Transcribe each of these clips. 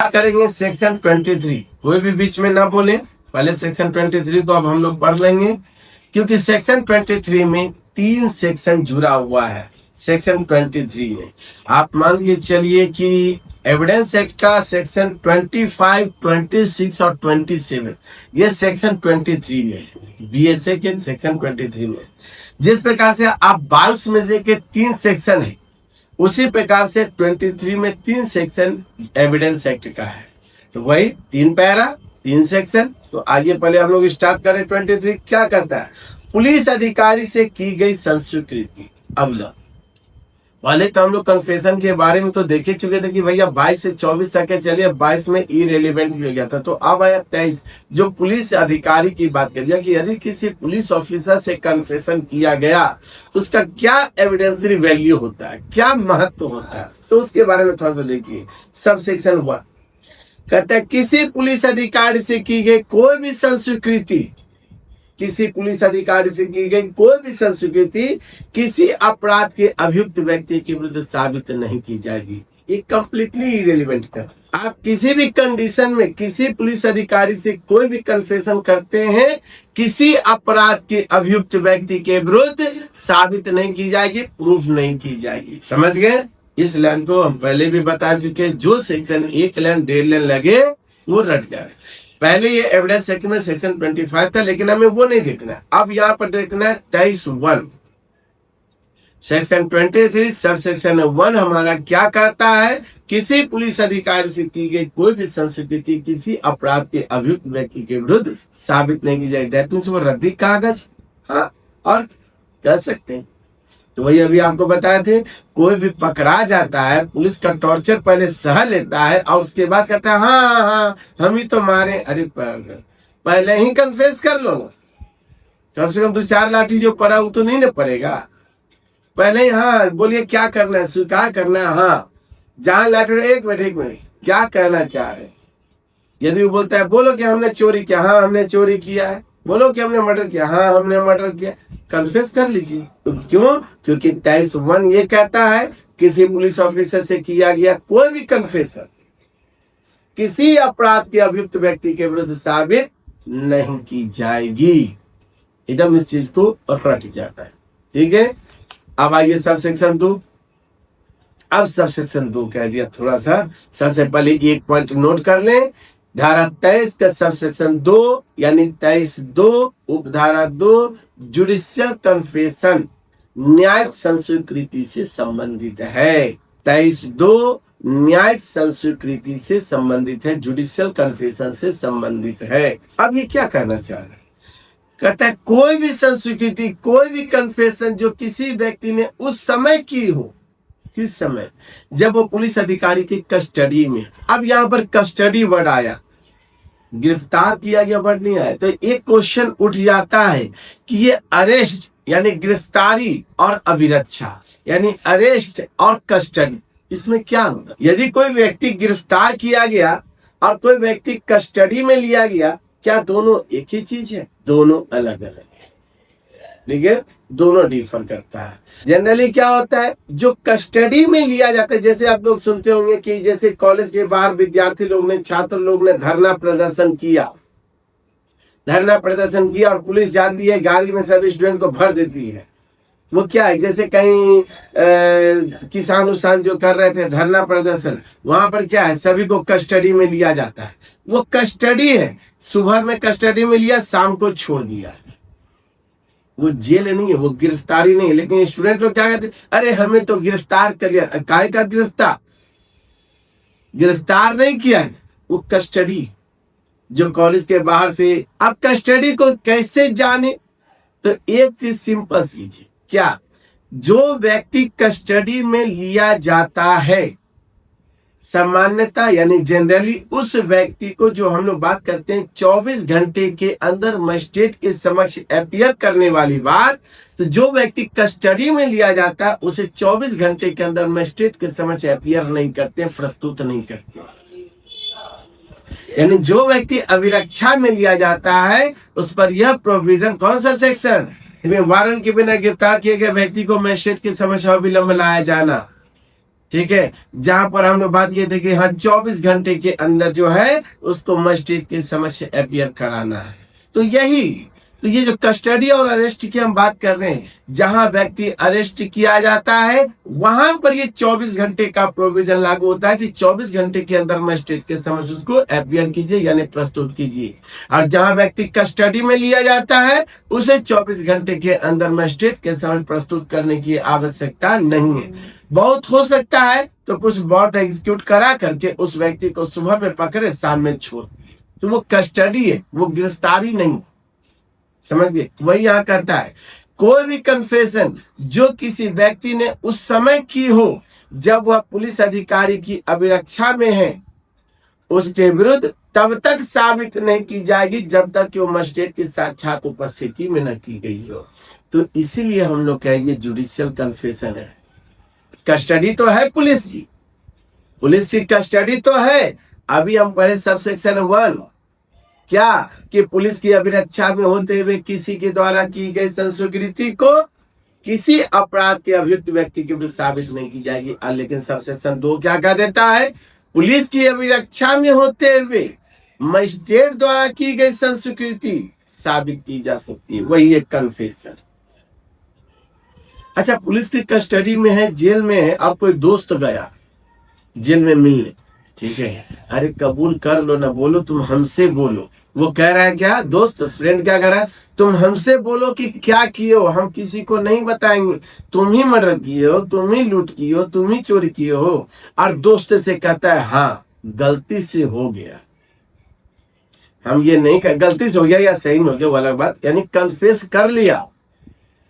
क्या करेंगे, सेक्शन 23, कोई भी बीच में ना बोले, पहले सेक्शन 23 को अब हम लोग पढ़ लेंगे, क्योंकि सेक्शन 23 में 3 सेक्शन जुड़ा हुआ है। सेक्शन 23 में आप मान के चलिए कि एविडेंस एक्ट का सेक्शन 25, 26 और 27 ये सेक्शन 23 में है, बीएसए के सेक्शन 23 में। जिस प्रकार से आप 22 में से के 3 सेक्शन है, उसी प्रकार से 23 में 3 सेक्शन एविडेंस एक्ट का है। तो वही 3 पैरा 3 सेक्शन। तो आइए पहले हम लोग स्टार्ट करें। 23 क्या कहता है, पुलिस अधिकारी से की गई संस्वीकृति। अब लो, पहले तो हम लोग कन्फेशन के बारे में तो देखे चुके थे कि भैया 22 से 24 तक है, चलिए 22 में इरेलीवेंट भी हो गया था। तो अब आया 23, जो पुलिस अधिकारी की बात करिए कि यदि किसी पुलिस ऑफिसर से कन्फेशन किया गया तो उसका क्या एविडेंसरी वैल्यू होता है, क्या महत्व होता है, तो उसके बारे में थोड़ा सा देखिए। सब सेक्शन 1 कहता है किसी पुलिस अधिकारी से की गई कोई भी संस्वीकृति, किसी पुलिस अधिकारी से की गई कोई भी संस्वीकृति किसी अपराध के अभियुक्त व्यक्ति के विरुद्ध साबित नहीं की जाएगी। ये कंप्लीटली इरेलीवेंट है। आप किसी भी कंडीशन में किसी पुलिस अधिकारी से कोई भी कन्फेशन करते हैं, किसी अपराध के अभियुक्त व्यक्ति के विरुद्ध साबित नहीं की जाएगी, प्रूफ नहीं की जाएगी। समझ गए? इस लाइन को हम पहले भी बता चुके, जो सेक्शन 1 लाइन 1.5 लाइन लगे वो रट जाए। पहले ये एविडेंस एक्ट में सेक्शन 25 था, लेकिन हमें वो नहीं देखना है। अब यहाँ पर देखना है 23(1) सेक्शन 23 सब सेक्शन 1 हमारा क्या कहता है, किसी पुलिस अधिकारी से की गई कोई भी संस्वीकृति किसी अपराध के अभियुक्त व्यक्ति के विरुद्ध साबित नहीं की जाएगी। दैट मीन्स वो रद्दी कागज, हाँ, और कह सकते हैं। तो वही अभी आपको बताए थे, कोई भी पकड़ा जाता है, पुलिस का टॉर्चर पहले सह लेता है और उसके बाद कहता है हाँ हाँ हम ही तो मारे। अरे पहले ही कन्फेस कर लो ना, कम से कम 2-4 लाठी जो पड़ा वो तो नहीं ना पड़ेगा। पहले ही हाँ बोलिए क्या करना है, स्वीकार करना है। हाँ, जहाँ लाठी, एक मिनट क्या कहना चाह रहे, यदि वो बोलता है बोलो कि हमने चोरी किया, हाँ हमने चोरी किया है, बोलो कि हमने मर्डर किया, हाँ हमने मर्डर किया, कन्फेस कर लीजिए। तो क्यों? क्योंकि 23(1) ये कहता है किसी पुलिस ऑफिसर से किया गया कोई भी कन्फेशन किसी अपराध के अभियुक्त व्यक्ति के विरुद्ध साबित नहीं की जाएगी। एकदम इस चीज को रट जाता है। ठीक है, अब आइए सब सेक्शन 2। अब सब सेक्शन 2 कह दिया, थोड़ा सा सबसे पहले एक पॉइंट नोट कर लें। धारा 23 का सब सेक्शन 2 यानी 23(2) उपधारा 2 जुडिशियल कन्फेशन न्यायिक संस्वीकृति से संबंधित है। 23(2) न्यायिक संस्वीकृति से संबंधित है, जुडिशियल कन्फेशन से संबंधित है। अब ये क्या कहना चाह रहा है, कहता है कोई भी संस्वीकृति कोई भी कन्फेशन जो किसी व्यक्ति ने उस समय की हो, किस समय, जब वो पुलिस अधिकारी की कस्टडी में। अब यहाँ पर कस्टडी वर्ड आया, गिरफ्तार किया गया वर्ड नहीं आया। तो एक क्वेश्चन उठ जाता है कि ये अरेस्ट यानी गिरफ्तारी और अभिरक्षा यानी अरेस्ट और कस्टडी, इसमें क्या अंतर? यदि कोई व्यक्ति गिरफ्तार किया गया और कोई व्यक्ति कस्टडी में लिया गया, क्या दोनों एक ही चीज है? दोनों अलग अलग है। ठीक है, दोनों डिफर करता है। जनरली क्या होता है, जो कस्टडी में लिया जाता है, जैसे आप लोग सुनते होंगे कि जैसे कॉलेज के बाहर विद्यार्थी लोग ने, छात्र लोग ने धरना प्रदर्शन किया और पुलिस जाती है गाड़ी में, सभी स्टूडेंट को भर देती है। वो क्या है, जैसे कहीं किसान उसान जो कर रहे थे धरना प्रदर्शन, वहां पर क्या है, सभी को कस्टडी में लिया जाता है। वो कस्टडी है, सुबह में कस्टडी में लिया, शाम को छोड़ दिया। वो जेल नहीं है, वो गिरफ्तारी नहीं है। लेकिन स्टूडेंट लोग क्या कहते हैं, अरे हमें तो गिरफ्तार कर लिया। काहे का गिरफ्तार नहीं किया, वो कस्टडी जो कॉलेज के बाहर से। अब कस्टडी को कैसे जाने, तो एक चीज सिंपल चीज, क्या, जो व्यक्ति कस्टडी में लिया जाता है सामान्यता यानी जनरली उस व्यक्ति को, जो हम लोग बात करते हैं 24 घंटे के अंदर मजिस्ट्रेट के समक्ष अपीयर करने वाली बात, तो जो व्यक्ति कस्टडी में लिया जाता है उसे 24 घंटे के अंदर मजिस्ट्रेट के समक्ष अपीयर नहीं करते, प्रस्तुत नहीं करते। यानी जो व्यक्ति अभिरक्षा में लिया जाता है उस पर यह प्रोविजन, कौन सा सेक्शन, वारंट के बिना गिरफ्तार किए गए व्यक्ति को मजिस्ट्रेट के समक्ष अविलंब लाया जाना। ठीक है, जहां पर हमने बात की थी कि हाँ 24 घंटे के अंदर जो है उसको मजिस्ट्रेट के समक्ष अपीयर कराना है। तो यही, तो ये जो कस्टडी और अरेस्ट की हम बात कर रहे हैं, जहां व्यक्ति अरेस्ट किया जाता है वहां पर ये 24 घंटे का प्रोविजन लागू होता है कि 24 घंटे के अंदर मजिस्ट्रेट के समक्ष उसको अपीयर कीजिए यानी प्रस्तुत कीजिए। और जहां व्यक्ति कस्टडी में लिया जाता है उसे 24 घंटे के अंदर मजिस्ट्रेट के समक्ष प्रस्तुत करने की आवश्यकता नहीं है। बहुत हो सकता है तो कुछ बॉन्ड एग्जीक्यूट करा करके उस व्यक्ति को सुबह में पकड़े शाम में छोड़, तो वो कस्टडी है, वो गिरफ्तारी नहीं। समझ गए, वही यहाँ कहता है कोई भी कन्फेशन जो किसी व्यक्ति ने उस समय की हो जब वह पुलिस अधिकारी की अभिरक्षा में है, उसके विरुद्ध तब तक साबित नहीं की जाएगी जब तक कि वो मजिस्ट्रेट की साक्षात उपस्थिति में न की गई हो। तो इसीलिए हम लोग कहेंगे जुडिशियल कन्फेशन है। कस्टडी तो है पुलिस की कस्टडी तो है। अभी हम पढ़े सबसेक्शन 1 क्या कि पुलिस की अभिरक्षा में होते हुए किसी के द्वारा की गई संस्कृति को किसी अपराध के अभियुक्त व्यक्ति के विरुद्ध साबित नहीं की जाएगी। लेकिन सबसेक्शन 2 क्या कह देता है, पुलिस की अभिरक्षा में होते हुए मजिस्ट्रेट द्वारा की गई संस्कृति साबित की जा सकती है, वही एक कन्फेशन। अच्छा, पुलिस की कस्टडी में है, जेल में है, और कोई दोस्त गया जेल में मिलने, ठीक है, अरे कबूल कर लो ना, बोलो तुम हमसे बोलो। वो कह रहा है क्या, दोस्त फ्रेंड क्या कह रहा है, तुम हमसे बोलो कि क्या किए हो, हम किसी को नहीं बताएंगे, तुम ही मर्डर किए हो, तुम ही लूट किए हो, तुम ही चोरी किए हो। और दोस्त से कहता है हाँ गलती से हो गया, हम ये नहीं कर, गलती से हो गया या सही में हो गया वो अलग बात, यानी कन्फेस कर लिया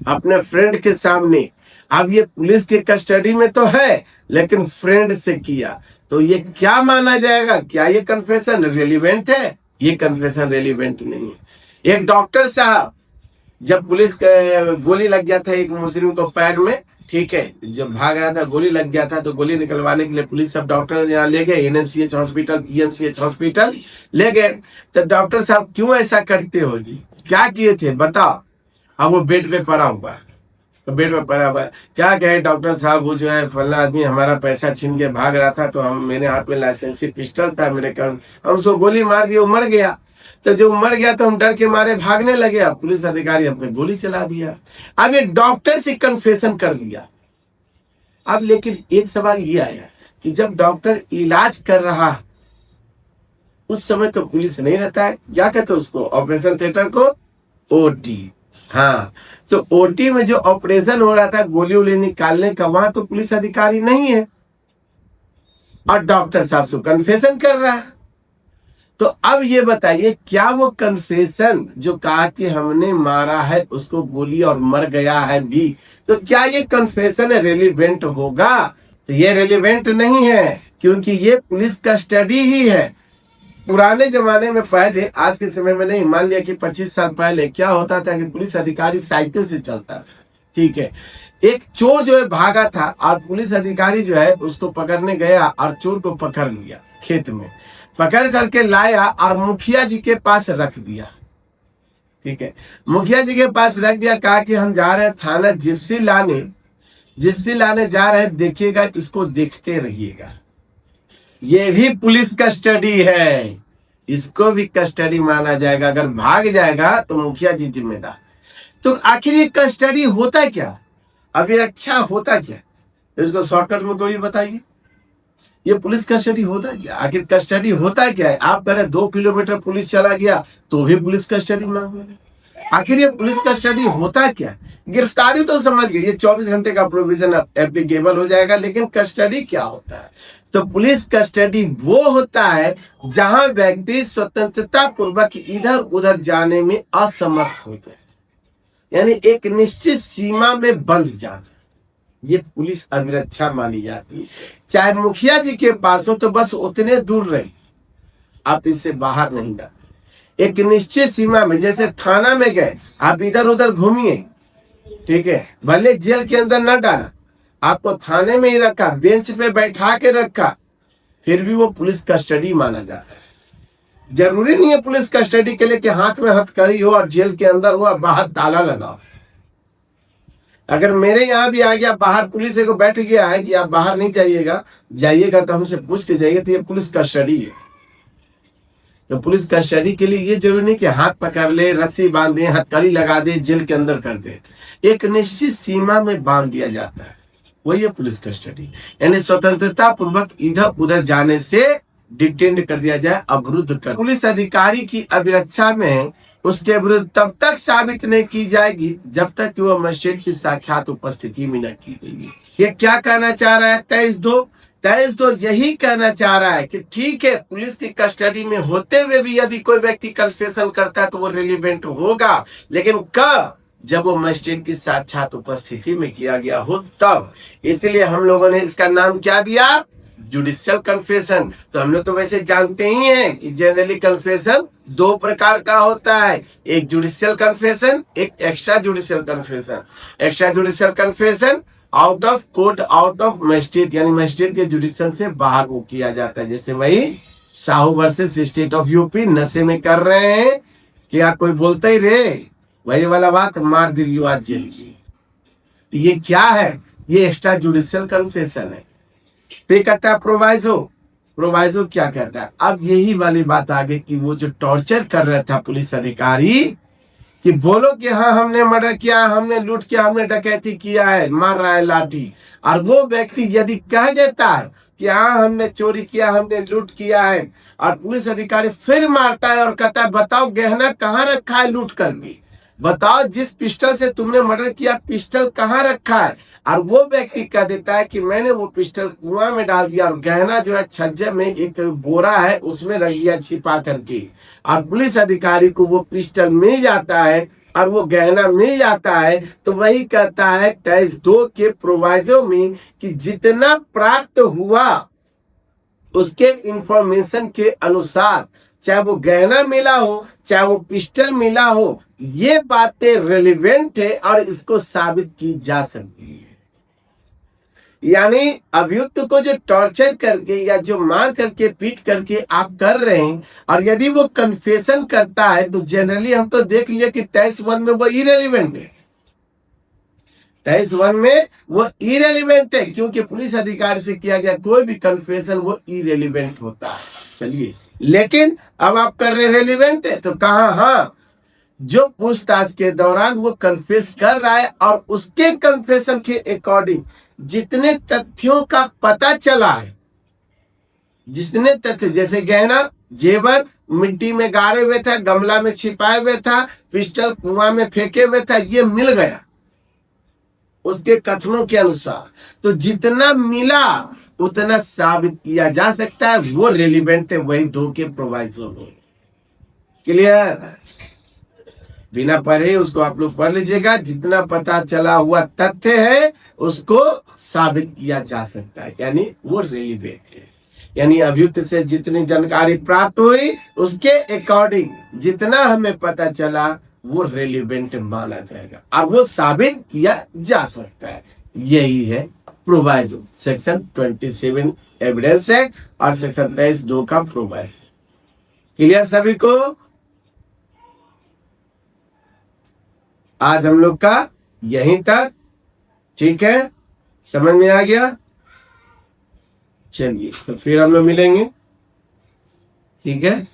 अपने फ्रेंड के सामने। अब ये पुलिस के कस्टडी में तो है लेकिन फ्रेंड से किया, तो ये क्या माना जाएगा, क्या ये कन्फेशन रेलिवेंट है? ये कन्फेशन रेलिवेंट नहीं है। एक डॉक्टर साहब, जब पुलिस गोली लग गया था एक मुस्लिम को पैर में, ठीक है, जब भाग रहा था गोली लग गया था, तो गोली निकलवाने के लिए पुलिस सब डॉक्टर यहाँ ले गए, एनएमसीएच हॉस्पिटल, पीएमसीएच हॉस्पिटल ले गए। तो डॉक्टर साहब क्यों ऐसा करते हो जी, क्या किए थे बताओ। अब वो बेड पे पड़ा हुआ, तो बेड पे पड़ा हुआ, क्या कहे डॉक्टर साहब, वो जो है फला आदमी हमारा पैसा छीन के भाग रहा था, तो हम, मेरे हाथ में लाइसेंसी पिस्टल था मेरे कर, हम उसको गोली मार दिया, वो मर गया। तो जब मर गया तो हम डर के मारे भागने लगे, पुलिस अधिकारी हमने गोली चला दिया। अब ये डॉक्टर से कन्फेशन कर दिया। अब लेकिन एक सवाल ये आया कि जब डॉक्टर इलाज कर रहा उस समय तो पुलिस नहीं रहता है, क्या कहते उसको, ऑपरेशन थिएटर को ओटी। हाँ, तो ओटी में जो ऑपरेशन हो रहा था गोली वोली निकालने का, वहां तो पुलिस अधिकारी नहीं है और डॉक्टर साहब से कन्फेशन कर रहा है। तो अब ये बताइए, क्या वो कन्फेशन जो कहा कि हमने मारा है उसको गोली और मर गया है भी, तो क्या ये कन्फेशन रेलिवेंट होगा? तो ये रेलिवेंट नहीं है, क्योंकि ये पुलिस कस्टडी ही है। पुराने जमाने में, पहले, आज के समय में नहीं, मान लिया कि 25 साल पहले क्या होता था कि पुलिस अधिकारी साइकिल से चलता था, ठीक है, एक चोर जो है भागा था और पुलिस अधिकारी जो है उसको पकड़ने गया और चोर को पकड़ लिया, खेत में पकड़ करके लाया और मुखिया जी के पास रख दिया, ठीक है, मुखिया जी के पास रख दिया, कहा कि हम जा रहे हैं थाना जिप्सी लाने जा रहे हैं, देखिएगा इसको देखते रहिएगा। ये भी पुलिस कस्टडी है, इसको भी कस्टडी माना जाएगा। अगर भाग जाएगा तो मुखिया जी जिम्मेदार। तो आखिर ये कस्टडी होता क्या, अभिरक्षा होता क्या, इसको शॉर्टकट में कोई बताइए, ये पुलिस कस्टडी होता क्या? आखिर कस्टडी होता क्या है? आप कह रहे 2 किलोमीटर पुलिस चला गया तो भी पुलिस कस्टडी मांगे, आखिर ये पुलिस कस्टडी होता क्या? गिरफ्तारी तो समझ गए, ये 24 घंटे का प्रोविजन एप्लीकेबल हो जाएगा, लेकिन कस्टडी क्या होता है? तो पुलिस कस्टडी वो होता है जहां व्यक्ति स्वतंत्रता पूर्वक इधर उधर जाने में असमर्थ होते हैं, यानी एक निश्चित सीमा में बंध जाना, ये पुलिस अभिरक्षा मानी जाती है। चाहे मुखिया जी के पास हो तो बस उतने दूर रहे, आप इससे बाहर नहीं जाते, एक निश्चित सीमा में। जैसे थाना में गए, आप इधर उधर घूमिए, ठीक है, भले जेल के अंदर न डाला, आपको थाने में ही रखा, बेंच पे बैठा के रखा, फिर भी वो पुलिस कस्टडी माना जाता है। जरूरी नहीं है पुलिस कस्टडी के लिए कि हाथ में हथकड़ी हो और जेल के अंदर हो और बाहर ताला लगाओ। अगर मेरे यहाँ भी आ गया, बाहर पुलिस को बैठ गया है कि आप बाहर नहीं जाइएगा तो हमसे पूछ के जाइए, तो ये पुलिस कस्टडी है। तो पुलिस कस्टडी के लिए ये जरूरी नहीं कि हाथ पकड़ ले, रस्सी बांध दे, हथकड़ी लगा दे, जेल के अंदर कर दे। एक निश्चित सीमा में बांध दिया जाता है, वही है पुलिस कस्टडी। यानी स्वतंत्रता पूर्वक इधर उधर जाने से डिटेन कर दिया जाए, अवरुद्ध कर। पुलिस अधिकारी की अभिरक्षा में उसके विरुद्ध तब तक साबित नहीं की जाएगी जब तक कि वह मजिस्ट्रेट की साक्षात उपस्थिति में न की गई। ये क्या कहना चाह रहा है 23(2)? यही कहना चाह रहा है कि ठीक है, पुलिस की कस्टडी में होते हुए भी यदि कोई व्यक्ति कन्फेशन करता है तो वो रिलीवेंट होगा, लेकिन कब? जब वो मजिस्ट्रेट की साक्षात उपस्थिति में किया गया हो तब। इसलिए हम लोगों ने इसका नाम क्या दिया? Judicial confession. तो हम लोग तो वैसे जानते ही हैं कि जनरली कन्फेशन दो प्रकार का होता है, एक जुडिशियल कन्फेशन, एक extra judicial confession. Extra judicial confession out of court, out of magistrate, यानी मजिस्ट्रेट के जुडिशन से बाहर वो किया जाता है। जैसे वही Sahu versus state of UP, नशे में कर रहे हैं, क्या कोई बोलता ही रे, वही वाला बात, मार दी आज जेल की। तो ये क्या है? ये एक्स्ट्रा जुडिशियल कन्फेशन है। पे कहता है प्रोवाइजो। प्रोवाइजो क्या कहता है? अब यही वाली बात आ गई कि वो जो टॉर्चर कर रहा था पुलिस अधिकारी, कि बोलो कि हाँ हमने मर्डर किया, हमने लूट किया, हमने डकैती किया है, मार रहा है लाठी, और वो व्यक्ति यदि कह देता है कि हाँ हमने चोरी किया, हमने लूट किया है, और पुलिस अधिकारी फिर मारता है और कहता है बताओ गहना कहाँ रखा है लूट करके, बताओ जिस पिस्टल से तुमने मर्डर किया पिस्टल कहाँ रखा है, और वो व्यक्ति कह देता है कि मैंने वो पिस्टल कुआं में डाल दिया और गहना जो है छज्जे में एक बोरा है उसमें रख दिया छिपा करके, और पुलिस अधिकारी को वो पिस्टल मिल जाता है और वो गहना मिल जाता है, तो वही कहता है 23(2) के प्रोवाइजो में कि जितना प्राप्त हुआ उसके इंफॉर्मेशन के अनुसार, चाहे वो गहना मिला हो चाहे वो पिस्टल मिला हो, ये बातें रेलिवेंट है और इसको साबित की जा सकती है। यानी अभियुक्त को जो टॉर्चर करके या जो मार करके पीट करके आप कर रहे हैं, और यदि वो कन्फेशन करता है तो जनरली हम तो देख लिया कि 23(1) में वो इरेलीवेंट है। 23(1) में वो इरेलीवेंट है, क्योंकि पुलिस अधिकारी से किया गया कोई भी कन्फेशन वो इरेलीवेंट होता है। चलिए, लेकिन अब आप कर रहे रेलिवेंट है तो कहा? हाँ, जो पूछताछ के दौरान वो कन्फेस कर रहा है और उसके कन्फेशन के अकॉर्डिंग जितने तथ्यों का पता चला है, जितने तथ्य, जैसे गहना जेवर मिट्टी में गाड़े हुए था, गमला में छिपाए हुए था, पिस्टल कुआं में फेंके हुए था, ये मिल गया उसके कथनों के अनुसार, तो जितना मिला उतना साबित किया जा सकता है, वो रेलिवेंट है, वही 2 के प्रोवाइजो में। क्लियर? बिना पढ़े उसको आप लोग पढ़ लीजिएगा। जितना पता चला हुआ तथ्य है उसको साबित किया जा सकता है, यानी वो रेलिवेंट है। यानी अभियुक्त से जितनी जानकारी प्राप्त हुई उसके अकॉर्डिंग जितना हमें पता चला वो रेलिवेंट माना जाएगा और वो साबित किया जा सकता है। यही है प्रोवाइजो, सेक्शन 27 एविडेंस एक्ट और सेक्शन 23(2) का प्रोवाइजो। क्लियर सभी को? आज हम लोग का यहीं तक, ठीक है? समझ में आ गया? चलिए, तो फिर हम लोग मिलेंगे, ठीक है?